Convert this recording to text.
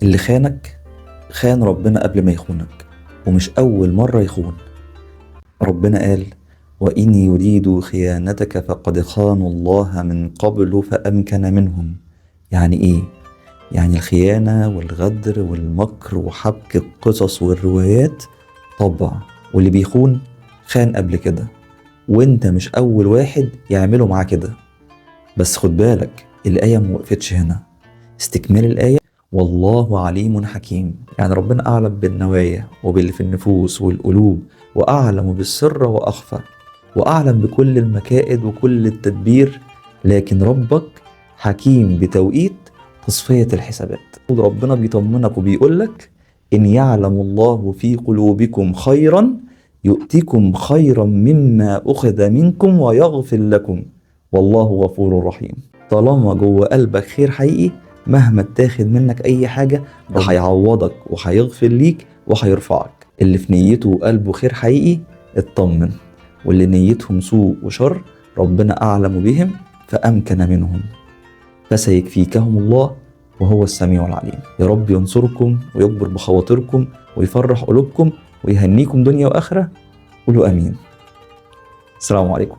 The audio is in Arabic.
اللي خانك خان ربنا قبل ما يخونك، ومش أول مرة يخون. ربنا قال: وإن يريدوا خيانتك فقد خانوا الله من قبل فأمكن منهم. يعني إيه؟ يعني الخيانة والغدر والمكر وحبك القصص والروايات طبع، واللي بيخون خان قبل كده، وانت مش أول واحد يعملوا معاه كده. بس خد بالك، الآية موقفتش هنا. استكمال الآية: والله عليم حكيم. يعني ربنا أعلم بالنوايا وباللي في النفوس والقلوب، وأعلم بالسر وأخفى، وأعلم بكل المكائد وكل التدبير. لكن ربك حكيم بتوقيت تصفية الحسابات. ربنا بيطمنك وبيقولك: إن يعلم الله في قلوبكم خيرا يؤتكم خيرا مما أخذ منكم ويغفر لكم والله غفور رحيم. طالما جوه قلبك خير حقيقي، مهما اتاخد منك اي حاجة ده هيعوضك وهيغفر ليك وهيرفعك. اللي في نيته وقلبه خير حقيقي اطمن، واللي نيتهم سوء وشر ربنا اعلم بهم فامكن منهم، فسيكفيكهم الله وهو السميع العليم. يا رب ينصركم ويكبر بخواطركم ويفرح قلوبكم ويهنيكم دنيا واخرة. قولوا امين. السلام عليكم.